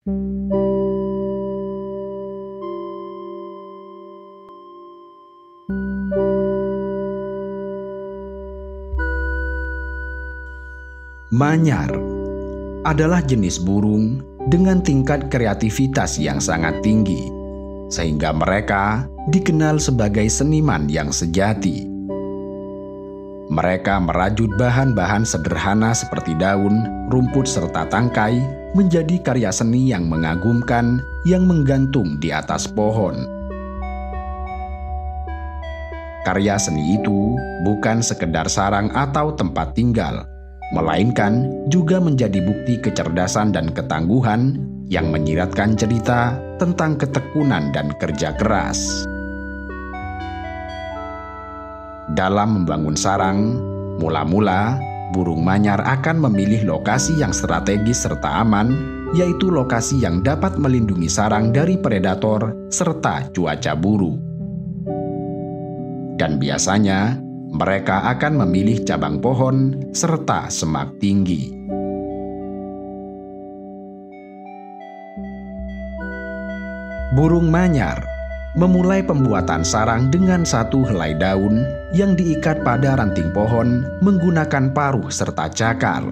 Manyar adalah jenis burung dengan tingkat kreativitas yang sangat tinggi, sehingga mereka dikenal sebagai seniman yang sejati. Mereka merajut bahan-bahan sederhana seperti daun, rumput, serta tangkai menjadi karya seni yang mengagumkan yang menggantung di atas pohon. Karya seni itu bukan sekedar sarang atau tempat tinggal, melainkan juga menjadi bukti kecerdasan dan ketangguhan yang menyiratkan cerita tentang ketekunan dan kerja keras. Dalam membangun sarang, mula-mula burung manyar akan memilih lokasi yang strategis serta aman, yaitu lokasi yang dapat melindungi sarang dari predator serta cuaca buruk. Dan biasanya, mereka akan memilih cabang pohon serta semak tinggi. Burung manyar memulai pembuatan sarang dengan satu helai daun yang diikat pada ranting pohon menggunakan paruh serta cakar.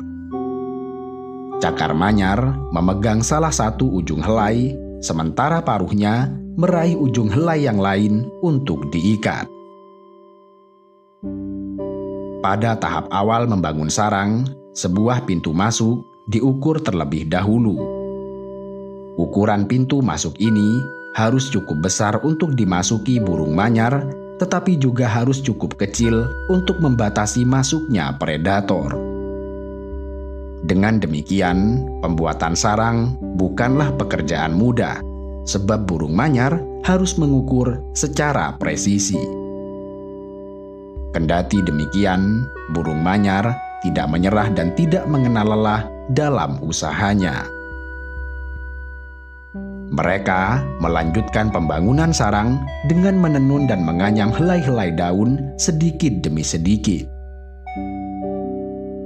Cakar manyar memegang salah satu ujung helai, sementara paruhnya meraih ujung helai yang lain untuk diikat. Pada tahap awal membangun sarang, sebuah pintu masuk diukur terlebih dahulu. Ukuran pintu masuk ini harus cukup besar untuk dimasuki burung manyar, tetapi juga harus cukup kecil untuk membatasi masuknya predator. Dengan demikian, pembuatan sarang bukanlah pekerjaan mudah, sebab burung manyar harus mengukur secara presisi. Kendati demikian, burung manyar tidak menyerah dan tidak mengenal lelah dalam usahanya. Mereka melanjutkan pembangunan sarang dengan menenun dan menganyam helai-helai daun sedikit demi sedikit.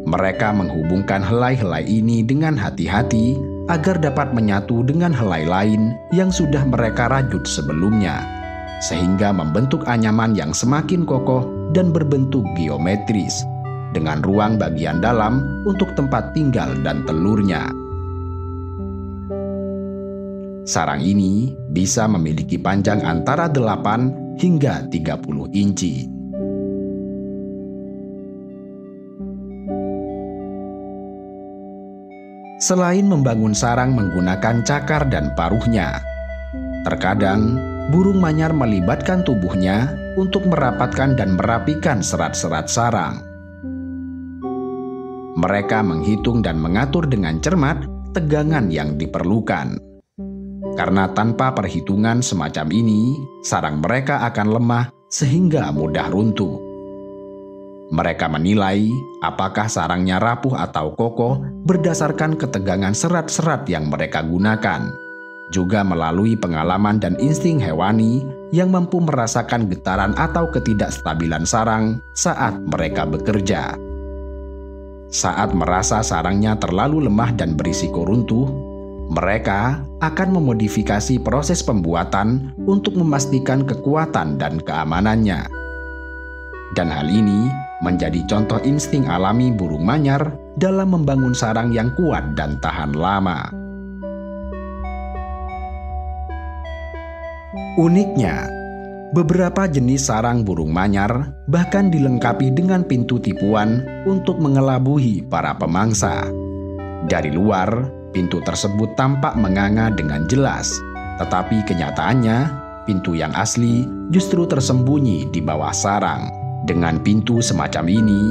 Mereka menghubungkan helai-helai ini dengan hati-hati agar dapat menyatu dengan helai lain yang sudah mereka rajut sebelumnya, sehingga membentuk anyaman yang semakin kokoh dan berbentuk geometris, dengan ruang bagian dalam untuk tempat tinggal dan telurnya. Sarang ini bisa memiliki panjang antara 8 hingga 30 inci. Selain membangun sarang menggunakan cakar dan paruhnya, terkadang burung manyar melibatkan tubuhnya untuk merapatkan dan merapikan serat-serat sarang. Mereka menghitung dan mengatur dengan cermat tegangan yang diperlukan. Karena tanpa perhitungan semacam ini, sarang mereka akan lemah sehingga mudah runtuh. Mereka menilai apakah sarangnya rapuh atau kokoh berdasarkan ketegangan serat-serat yang mereka gunakan, juga melalui pengalaman dan insting hewani yang mampu merasakan getaran atau ketidakstabilan sarang saat mereka bekerja. Saat merasa sarangnya terlalu lemah dan berisiko runtuh, mereka akan memodifikasi proses pembuatan untuk memastikan kekuatan dan keamanannya. Dan hal ini menjadi contoh insting alami burung manyar dalam membangun sarang yang kuat dan tahan lama. Uniknya, beberapa jenis sarang burung manyar bahkan dilengkapi dengan pintu tipuan untuk mengelabui para pemangsa. Dari luar, pintu tersebut tampak menganga dengan jelas, tetapi kenyataannya, pintu yang asli justru tersembunyi di bawah sarang. Dengan pintu semacam ini,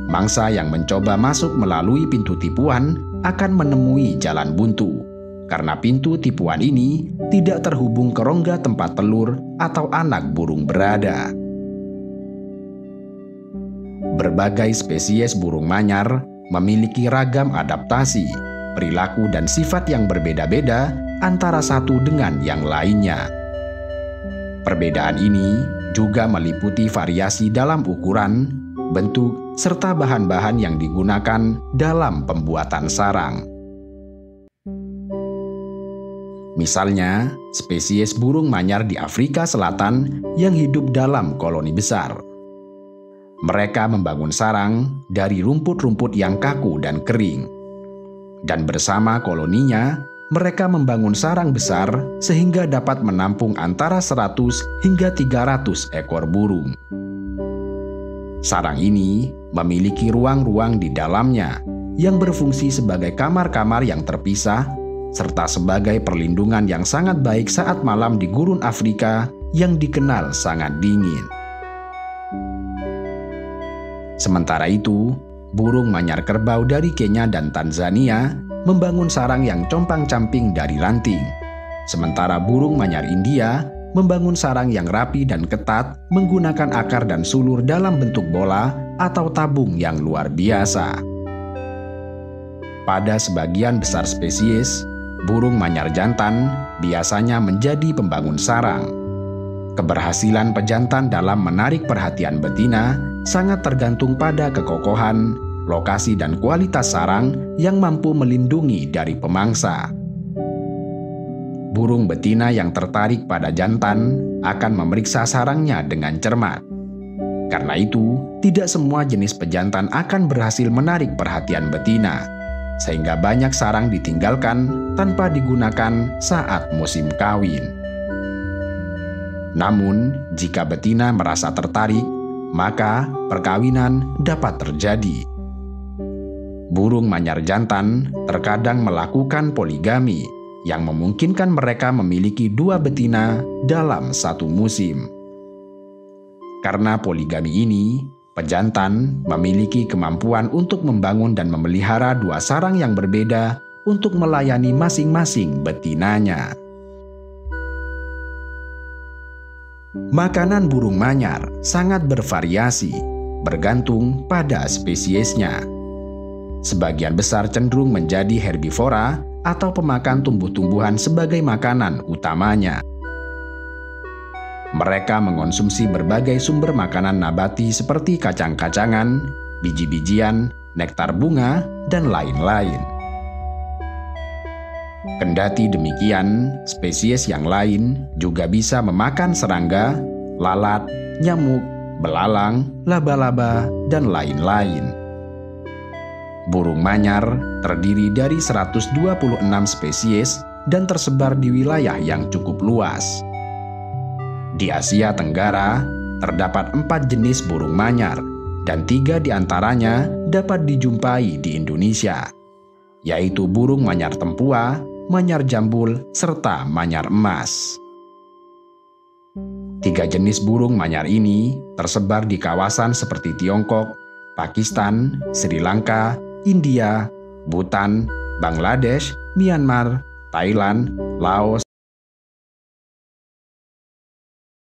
mangsa yang mencoba masuk melalui pintu tipuan akan menemui jalan buntu, karena pintu tipuan ini tidak terhubung ke rongga tempat telur atau anak burung berada. Berbagai spesies burung manyar memiliki ragam adaptasi, perilaku dan sifat yang berbeda-beda antara satu dengan yang lainnya. Perbedaan ini juga meliputi variasi dalam ukuran, bentuk, serta bahan-bahan yang digunakan dalam pembuatan sarang. Misalnya, spesies burung manyar di Afrika Selatan yang hidup dalam koloni besar. Mereka membangun sarang dari rumput-rumput yang kaku dan kering. Dan bersama koloninya, mereka membangun sarang besar sehingga dapat menampung antara 100 hingga 300 ekor burung. Sarang ini memiliki ruang-ruang di dalamnya yang berfungsi sebagai kamar-kamar yang terpisah serta sebagai perlindungan yang sangat baik saat malam di gurun Afrika yang dikenal sangat dingin. Sementara itu, burung manyar kerbau dari Kenya dan Tanzania membangun sarang yang compang-camping dari ranting. Sementara burung manyar India membangun sarang yang rapi dan ketat menggunakan akar dan sulur dalam bentuk bola atau tabung yang luar biasa. Pada sebagian besar spesies, burung manyar jantan biasanya menjadi pembangun sarang. Keberhasilan pejantan dalam menarik perhatian betina sangat tergantung pada kekokohan, lokasi dan kualitas sarang yang mampu melindungi dari pemangsa. Burung betina yang tertarik pada jantan akan memeriksa sarangnya dengan cermat. Karena itu, tidak semua jenis pejantan akan berhasil menarik perhatian betina, sehingga banyak sarang ditinggalkan tanpa digunakan saat musim kawin. Namun, jika betina merasa tertarik, maka perkawinan dapat terjadi. Burung manyar jantan terkadang melakukan poligami yang memungkinkan mereka memiliki 2 betina dalam satu musim. Karena poligami ini, pejantan memiliki kemampuan untuk membangun dan memelihara 2 sarang yang berbeda untuk melayani masing-masing betinanya. Makanan burung manyar sangat bervariasi, bergantung pada spesiesnya. Sebagian besar cenderung menjadi herbivora atau pemakan tumbuh-tumbuhan sebagai makanan utamanya. Mereka mengonsumsi berbagai sumber makanan nabati seperti kacang-kacangan, biji-bijian, nektar bunga, dan lain-lain. Kendati demikian, spesies yang lain juga bisa memakan serangga, lalat, nyamuk, belalang, laba-laba, dan lain-lain. Burung manyar terdiri dari 126 spesies dan tersebar di wilayah yang cukup luas. Di Asia Tenggara, terdapat 4 jenis burung manyar, dan 3 diantaranya dapat dijumpai di Indonesia, yaitu burung manyar tempua, manyar jambul, serta manyar emas. 3 jenis burung manyar ini tersebar di kawasan seperti Tiongkok, Pakistan, Sri Lanka, India, Bhutan, Bangladesh, Myanmar, Thailand, Laos,